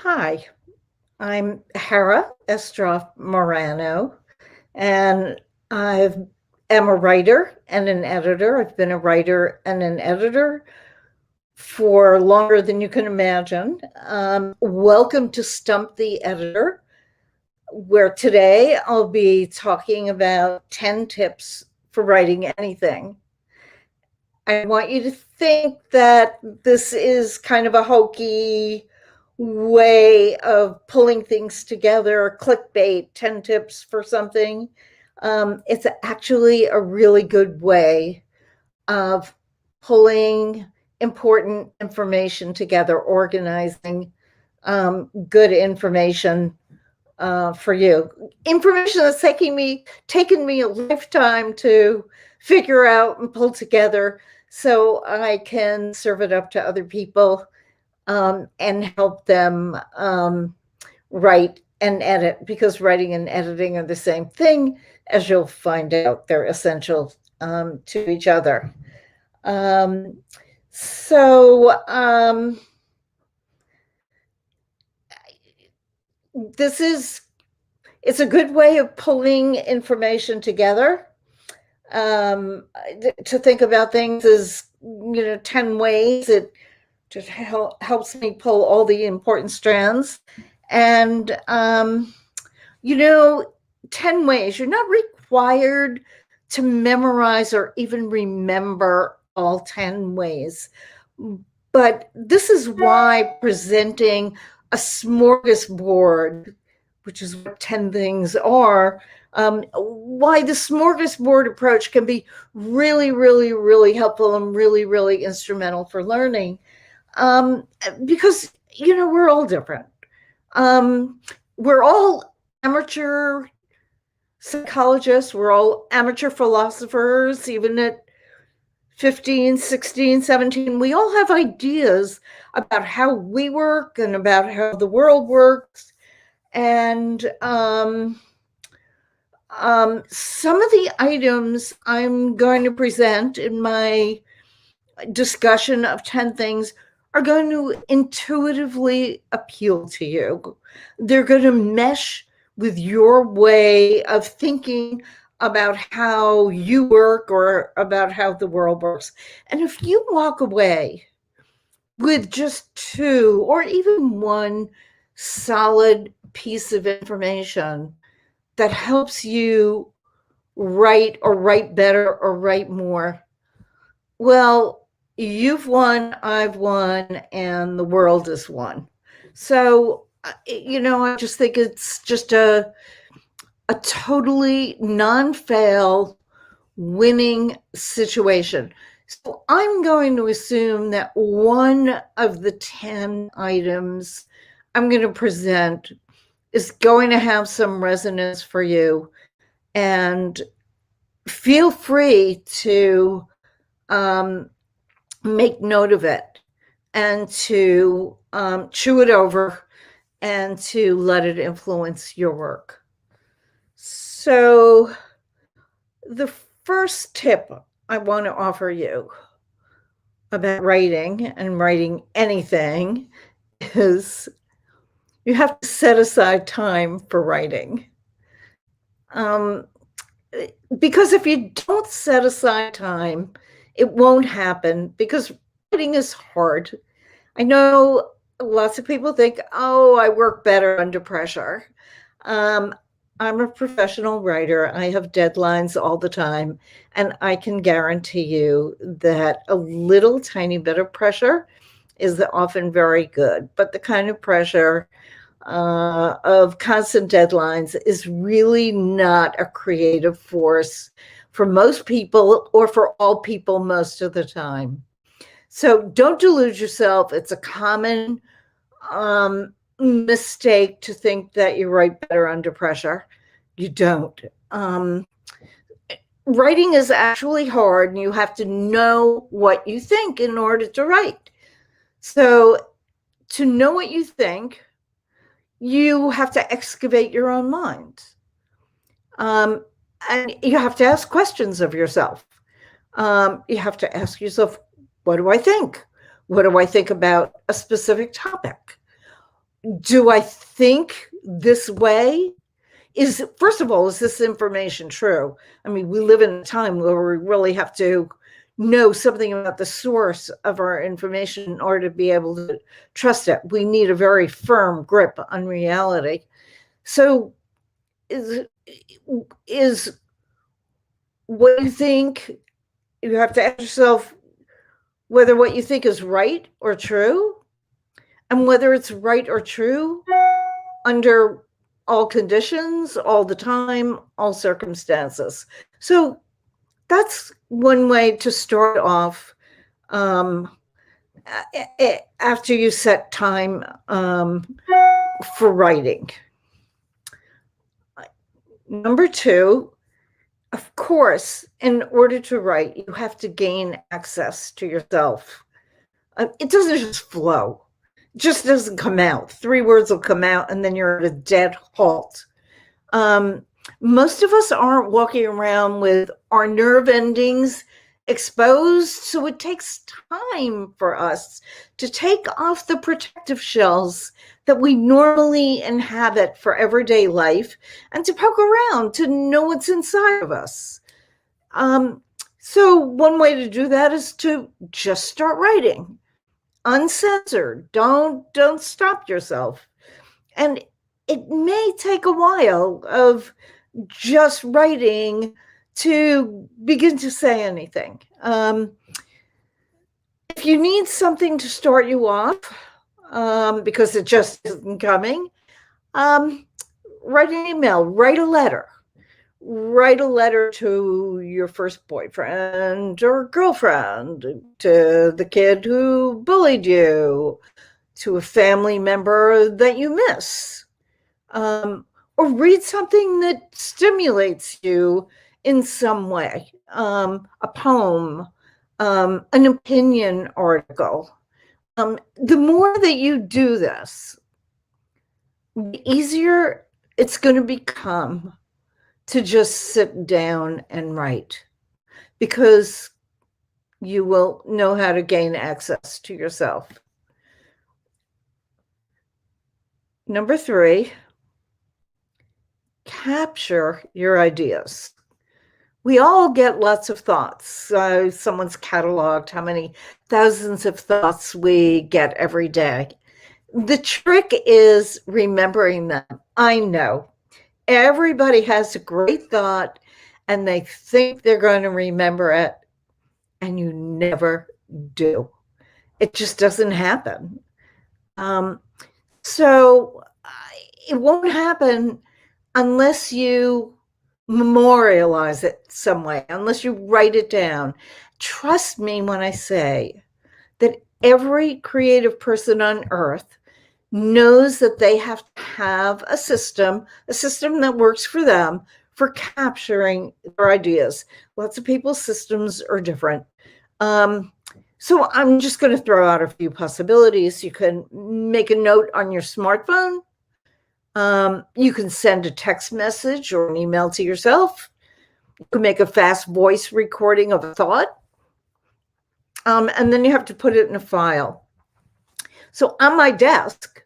Hi, I'm Hera Estroff Morano, and I am a writer and an editor. I've been a writer and an editor for longer than you can imagine. Welcome to Stump the Editor, where today I'll be talking about 10 tips for writing anything. I want you to think that this is kind of a hokey way of pulling things together, clickbait, 10 tips for something. It's actually a really good way of pulling important information together, organizing good information for you. Information that's taken me a lifetime to figure out and pull together so I can serve it up to other people and help them write and edit, because writing and editing are the same thing, as you'll find out. They're essential to each other. Um, so this is it's a good way of pulling information together. To think about things as 10 ways. It just helps me pull all the important strands. And, 10 ways. You're not required to memorize or even remember all 10 ways. But this is why presenting a smorgasbord, which is what 10 things are, why the smorgasbord approach can be really, really, really helpful and really, really instrumental for learning. Because, we're all different. We're all amateur psychologists. We're all amateur philosophers, even at 15, 16, 17. We all have ideas about how we work and about how the world works. And some of the items I'm going to present in my discussion of 10 things are going to intuitively appeal to you. They're going to mesh with your way of thinking about how you work or about how the world works. And if you walk away with just two or even one solid piece of information that helps you write or write better or write more, well, you've won, I've won, and the world has won. So, I just think it's just a totally non-fail winning situation. So I'm going to assume that one of the 10 items I'm going to present is going to have some resonance for you. And feel free to make note of it and to chew it over and to let it influence your work. So the first tip I want to offer you about writing and writing anything is you have to set aside time for writing. Because if you don't set aside time, it won't happen, because writing is hard. I know lots of people think, oh, I work better under pressure. I'm a professional writer. I have deadlines all the time, and I can guarantee you that a little tiny bit of pressure is often very good. But the kind of pressure of constant deadlines is really not a creative force for most people, or for all people most of the time. So don't delude yourself. It's a common mistake to think that you write better under pressure. You don't. Writing is actually hard, and you have to know what you think in order to write. So to know what you think, you have to excavate your own mind. And you have to ask questions of yourself. You have to ask yourself, what do I think? What do I think about a specific topic? do I think this way? First of all, is this information true? I mean, we live in a time where we really have to know something about the source of our information in order to be able to trust it. We need a very firm grip on reality. So is what you think, you have to ask yourself whether what you think is right or true, and whether it's right or true under all conditions, all the time, all circumstances. So that's one way to start off after you set time for writing. Number two, of course, in order to write, you have to gain access to yourself. It doesn't just flow. It just doesn't come out. 3 words will come out, and then you're at a dead halt. Most of us aren't walking around with our nerve endings exposed, so it takes time for us to take off the protective shells that we normally inhabit for everyday life and to poke around to know what's inside of us. So one way to do that is to just start writing, uncensored. Don't stop yourself. And it may take a while of just writing to begin to say anything. If you need something to start you off, because it just isn't coming, write an email, write a letter to your first boyfriend or girlfriend, to the kid who bullied you, to a family member that you miss, or read something that stimulates you in some way, a poem, an opinion article. The more that you do this, the easier it's going to become to just sit down and write, because you will know how to gain access to yourself. Number 3, capture your ideas. We all get lots of thoughts. Someone's cataloged how many thousands of thoughts we get every day. The trick is remembering them. I know everybody has a great thought and they think they're going to remember it, and you never do. It just doesn't happen. So it won't happen unless you memorialize it some way, unless you write it down. Trust me when I say that every creative person on earth knows that they have to have a system that works for them for capturing their ideas. Lots of people's systems are different. So I'm just going to throw out a few possibilities. You can make a note on your smartphone. You can send a text message or an email to yourself. You can make a fast voice recording of a thought. And then you have to put it in a file. So on my desk,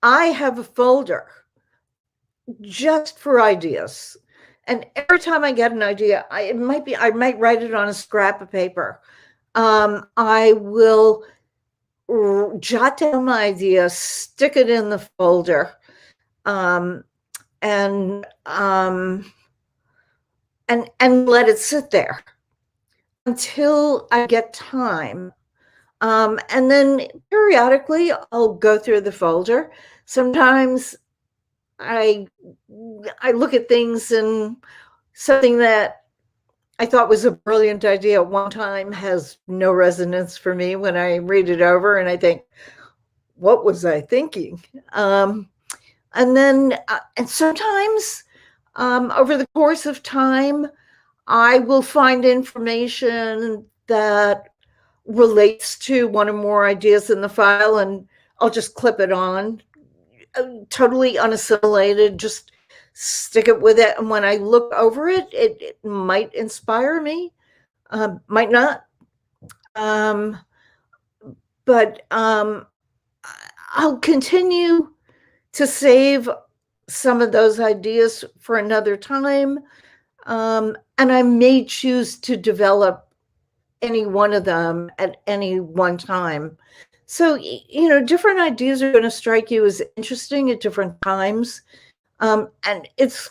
I have a folder just for ideas. And every time I get an idea, I might write it on a scrap of paper. I will jot down my idea, stick it in the folder, and let it sit there until I get time. And then periodically I'll go through the folder. Sometimes I look at things, and something that I thought was a brilliant idea at one time has no resonance for me when I read it over, and I think, what was I thinking? And then, and sometimes over the course of time, I will find information that relates to one or more ideas in the file, and I'll just clip it on, totally unassimilated, just stick it with it. And when I look over it, it might inspire me, might not. But I'll continue to save some of those ideas for another time. And I may choose to develop any one of them at any one time. So, different ideas are going to strike you as interesting at different times. And it's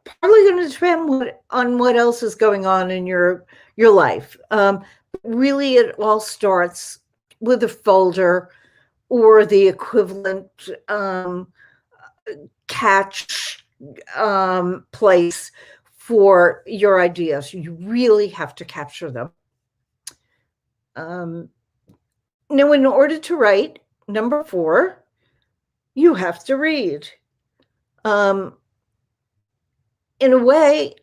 probably going to depend on what else is going on in your life. Really, it all starts with a folder or the equivalent catch place for your ideas. You really have to capture them. Now, in order to write, number 4, you have to read. In a way,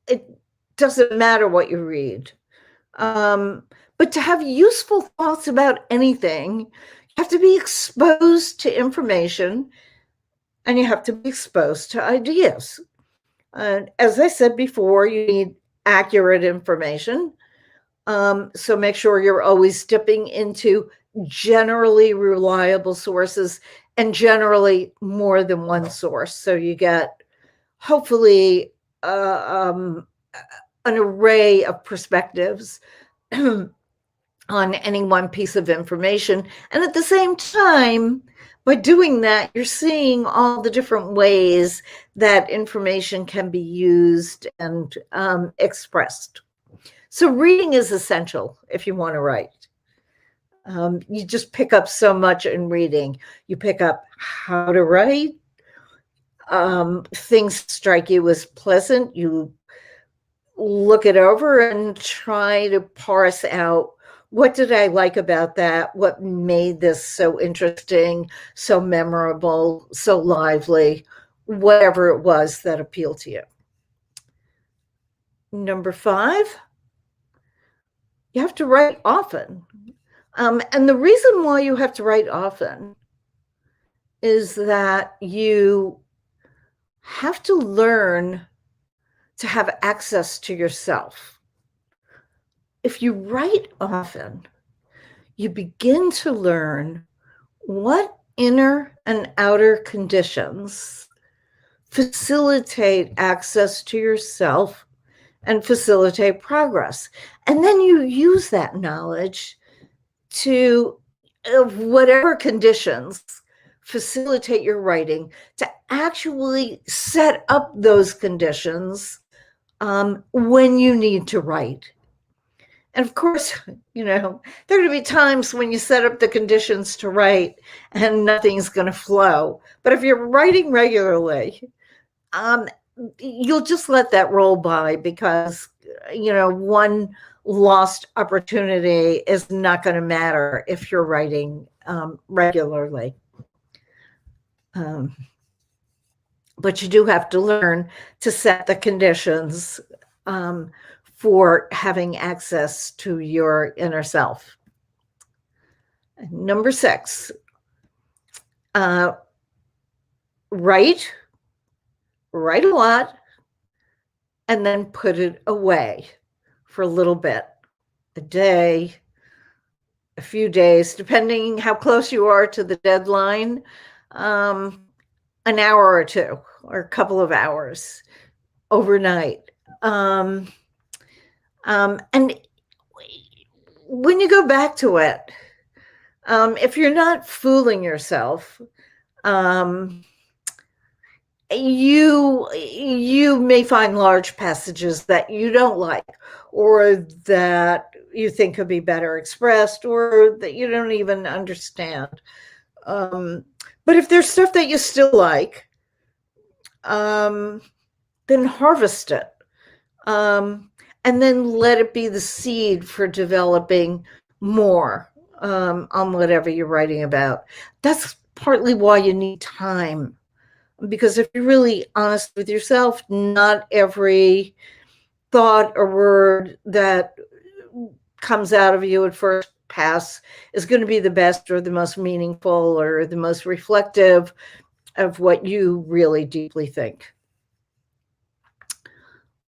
it doesn't matter what you read. But to have useful thoughts about anything, you have to be exposed to information and you have to be exposed to ideas. As I said before, you need accurate information. So make sure you're always dipping into generally reliable sources and generally more than one source. So you get hopefully an array of perspectives on any one piece of information. And at the same time, by doing that, you're seeing all the different ways that information can be used and expressed. So reading is essential if you want to write. You just pick up so much in reading. You pick up how to write. Things strike you as pleasant. You look it over and try to parse out, what did I like about that? What made this so interesting, so memorable, so lively, whatever it was that appealed to you. Number 5, you have to write often. And the reason why you have to write often is that you have to learn to have access to yourself. If you write often, you begin to learn what inner and outer conditions facilitate access to yourself and facilitate progress. And then you use that knowledge to, whatever conditions facilitate your writing, to actually set up those conditions when you need to write. And of course, there are going to be times when you set up the conditions to write and nothing's going to flow. But if you're writing regularly, you'll just let that roll by because, one lost opportunity is not going to matter if you're writing regularly. But you do have to learn to set the conditions for having access to your inner self. Number 6, write a lot, and then put it away for a little bit, a day, a few days, depending how close you are to the deadline, an hour or 2, or a couple of hours overnight. And when you go back to it, if you're not fooling yourself, you may find large passages that you don't like, or that you think could be better expressed, or that you don't even understand. But if there's stuff that you still like, then harvest it. And then let it be the seed for developing more on whatever you're writing about. That's partly why you need time. Because if you're really honest with yourself, not every thought or word that comes out of you at first pass is going to be the best or the most meaningful or the most reflective of what you really deeply think.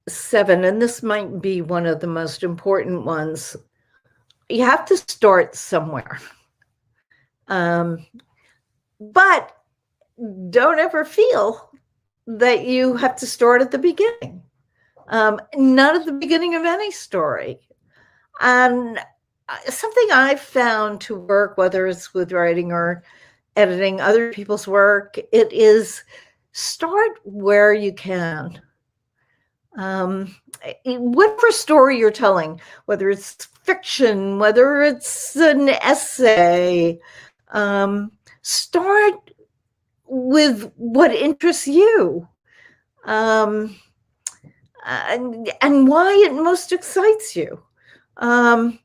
7, and this might be one of the most important ones, you have to start somewhere. But don't ever feel that you have to start at the beginning. Not at the beginning of any story. And something I've found to work, whether it's with writing or editing other people's work, it is start where you can. Whatever story you're telling, whether it's fiction, whether it's an essay, start with what interests you, um, and why it most excites you. Um,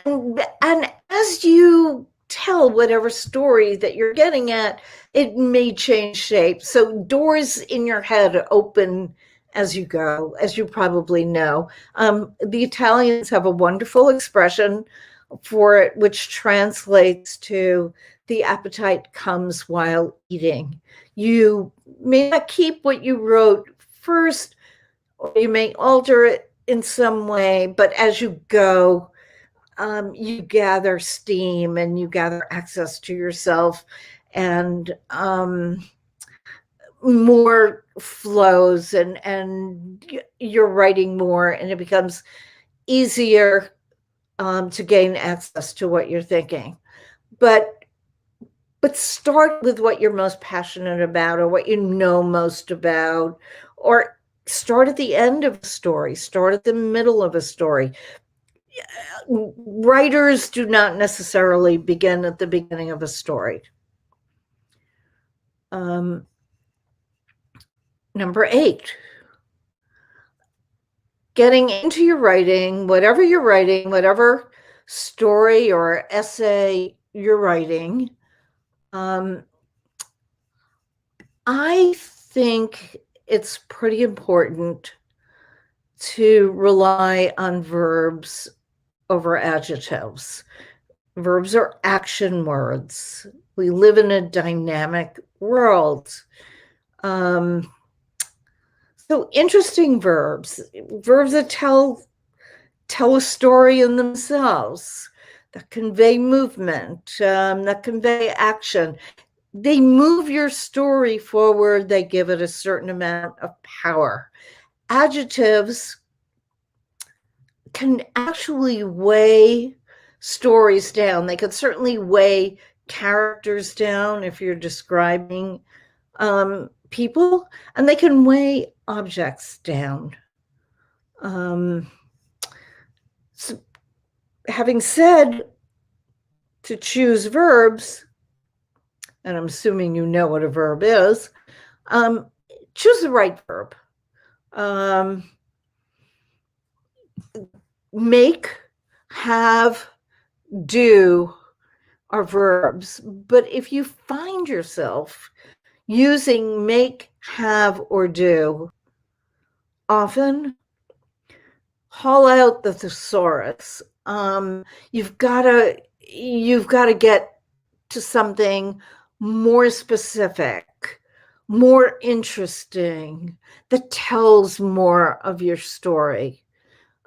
and as you tell whatever story that you're getting at, it may change shape. So doors in your head open as you go, as you probably know. The Italians have a wonderful expression for it, which translates to the appetite comes while eating. You may not keep what you wrote first, or you may alter it in some way, but as you go, you gather steam and you gather access to yourself, and more flows, and you're writing more, and it becomes easier to gain access to what you're thinking. But start with what you're most passionate about, or what you know most about, or start at the end of a story, start at the middle of a story. Writers do not necessarily begin at the beginning of a story. Number 8, getting into your writing, whatever story or essay you're writing. I think it's pretty important to rely on verbs over adjectives. Verbs are action words. We live in a dynamic world. So interesting verbs that tell a story in themselves, that convey movement, that convey action. They move your story forward. They give it a certain amount of power. Adjectives can actually weigh stories down. They can certainly weigh characters down if you're describing people, and they can weigh objects down. So having said to choose verbs, and I'm assuming you know what a verb is, choose the right verb. Make, have, do are verbs, but if you find yourself using make, have, or do often, haul out the thesaurus. You've got to get to something more specific, more interesting, that tells more of your story.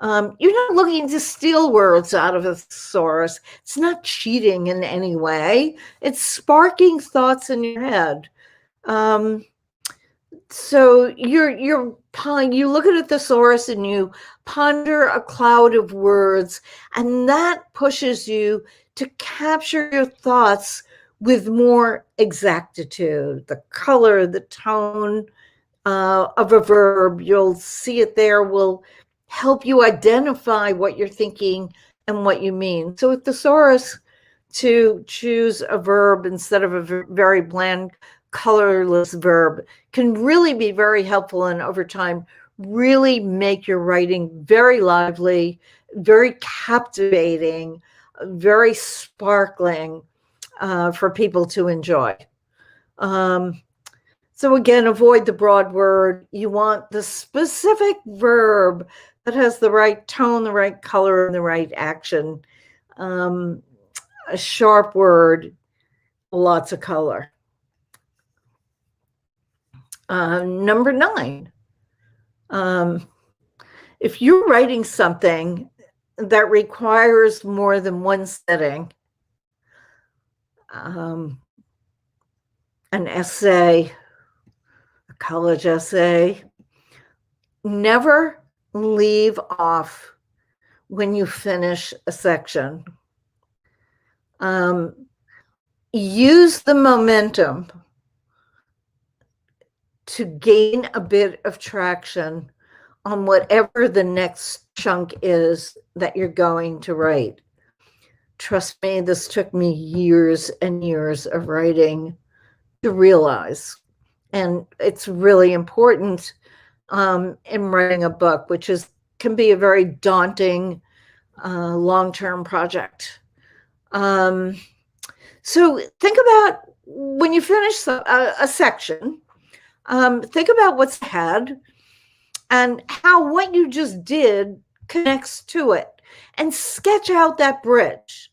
You're not looking to steal words out of a thesaurus. It's not cheating in any way. It's sparking thoughts in your head. So you look at a thesaurus and you ponder a cloud of words, and that pushes you to capture your thoughts with more exactitude. The color, the tone of a verb, you'll see it there, will help you identify what you're thinking and what you mean. So with thesaurus, to choose a verb instead of a very bland, colorless verb can really be very helpful, and over time really make your writing very lively, very captivating, very sparkling for people to enjoy. So again, avoid the broad word. You want the specific verb that has the right tone, the right color, and the right action. A sharp word, lots of color. Number 9, if you're writing something that requires more than one setting, an essay, a college essay, never leave off when you finish a section. Use the momentum to gain a bit of traction on whatever the next chunk is that you're going to write. Trust me, this took me years and years of writing to realize. And it's really important in writing a book, which can be a very daunting long-term project. So think about when you finish a section, think about what's ahead and how what you just did connects to it, and sketch out that bridge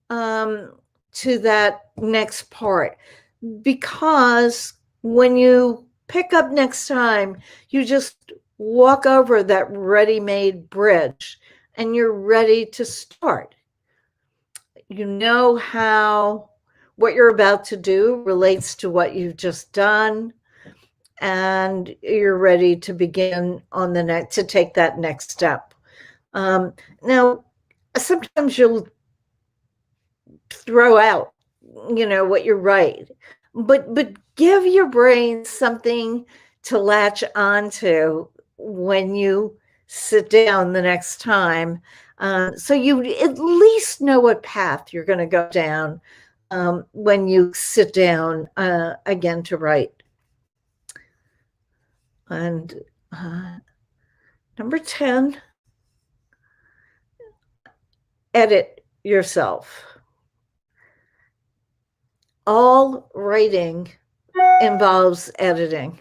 to that next part. Because when you pick up next time, you just walk over that ready-made bridge and you're ready to start. You know how what you're about to do relates to what you've just done, and you're ready to begin on the next, to take that next step. Now, sometimes you'll throw out, what you write, but give your brain something to latch onto when you sit down the next time, so you at least know what path you're going to go down when you sit down again to write. And number 10, edit yourself. All writing involves editing.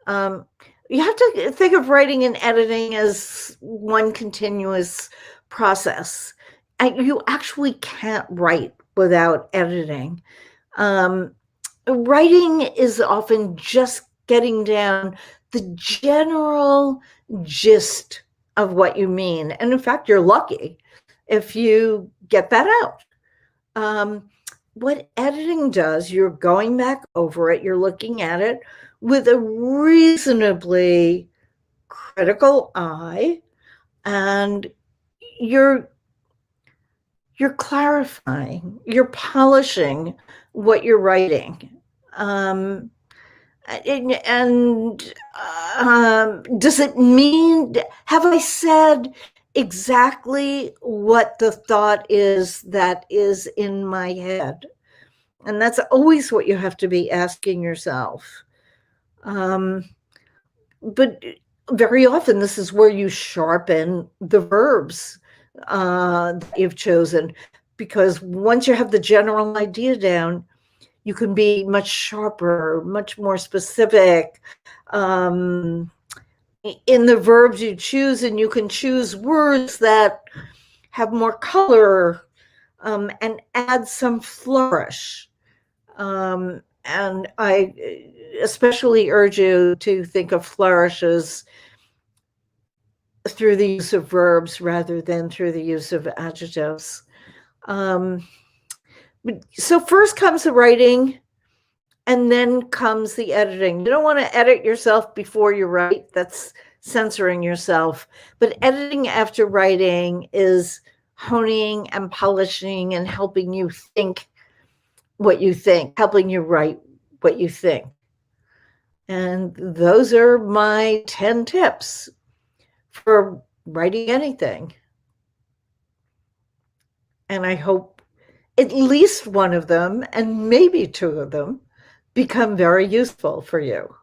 You have to think of writing and editing as one continuous process. You actually can't write without editing. Writing is often just getting down the general gist of what you mean. And in fact, you're lucky if you get that out. What editing does, you're going back over it, you're looking at it with a reasonably critical eye, and you're clarifying, you're polishing what you're writing. Does it mean, have I said exactly what the thought is that is in my head? And that's always what you have to be asking yourself. But very often, this is where you sharpen the verbs that you've chosen, because once you have the general idea down, you can be much sharper, much more specific in the verbs you choose, and you can choose words that have more color and add some flourish. And I especially urge you to think of flourishes through the use of verbs rather than through the use of adjectives. So first comes the writing, and then comes the editing. You don't want to edit yourself before you write. That's censoring yourself. But editing after writing is honing and polishing and helping you think what you think, helping you write what you think. And those are my 10 tips for writing anything. And I hope at least one of them, and maybe two of them, become very useful for you.